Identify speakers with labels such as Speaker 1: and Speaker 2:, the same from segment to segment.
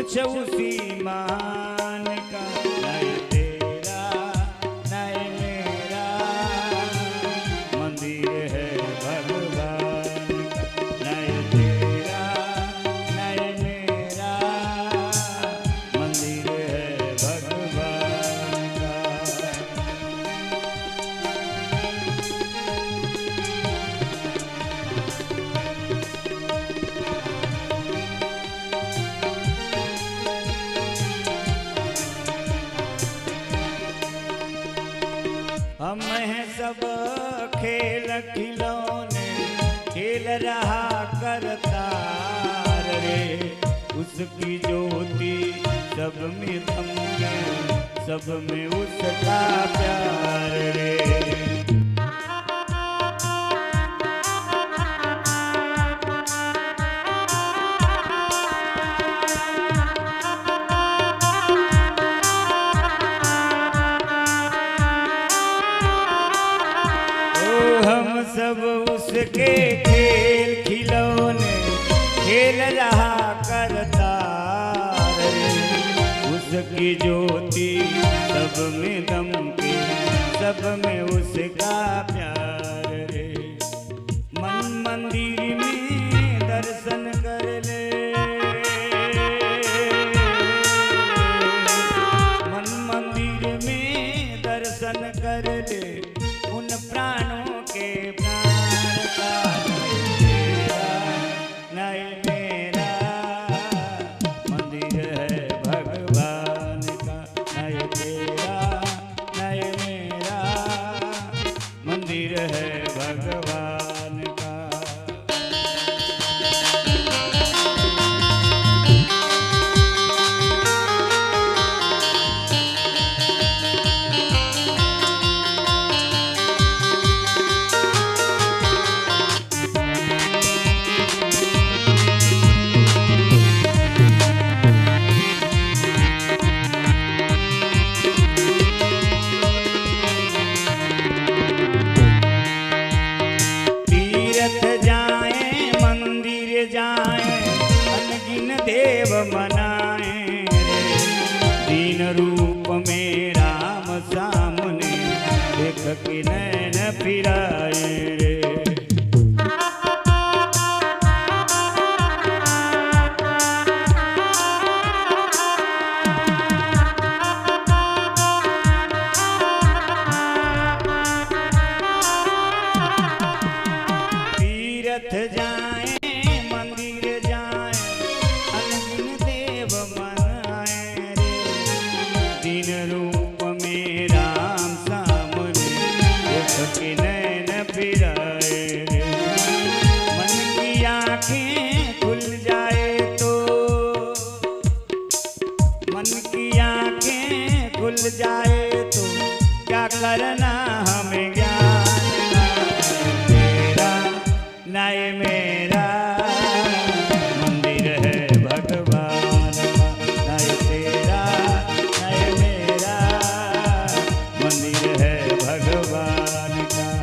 Speaker 1: कुछ उसी मान का, नए तेरा नए मेरा मंदिर है भगवान का, नए तेरा नए मेरा मंदिर है भगवान का। हम हैं सब खेल खिलौने, खेल रहा करतार रे, उसकी ज्योति सब में दमके, सब में उसका प्यार रे। सब उसके खेल खिलौने, खेल रहा करतार रे, उसकी ज्योति सब में दमके, सब में उसका प्यार रे। मन मंदिर में दर्शन कर ले, मन मंदिर में दर्शन कर ले, उन प्राणों के प्राण का, नए मेरा मंदिर है भगवान का, नए तेरा नए मेरा मंदिर है भगवान का। देव मनाए रे, दीन रूप में राम सामने, देख के नैन फिराए रे। तीर्थ जाए मंदिर जाए, दीन रूप में राम सामने, देख के नैन फिराए रे। मन की आँखें खुल जाए तो, मन की आँखें खुल जाए तो, क्या करना हमें ज्ञान तेरा नए मेरा मंदिर है भगवान का, नए तेरा नए मेरा मंदिर है भगवान का।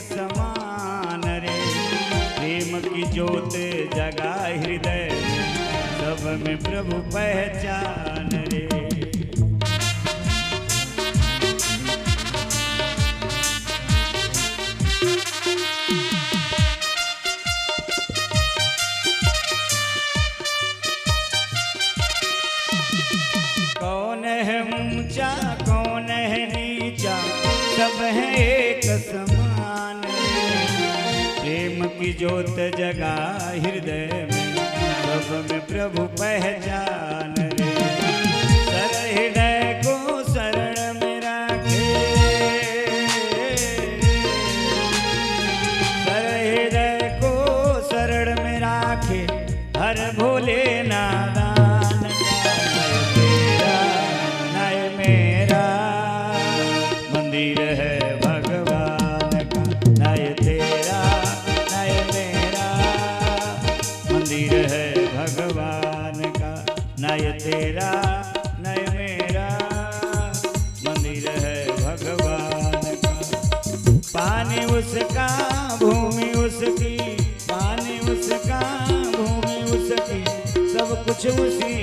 Speaker 1: समान रे, प्रेम की ज्योत जगा हृदय में, सब में प्रभु पहचान रे। कौन है ऊंचा कौन है नीचा, सब है एक समान, प्रेम की ज्योत जगा हृदय में, सब में प्रभु पहचान रे। सर हृदय को शरण में रखे, हर भोले नादान का नय तेरा नय मेरा मंदिर है भगवान का नय तेरा नय मेरा मंदिर है भगवान का नय तेरा नय मेरा मंदिर है भगवान का। पानी उसका भूमि उसकी, पानी उसका भूमि उसकी, सब कुछ उसी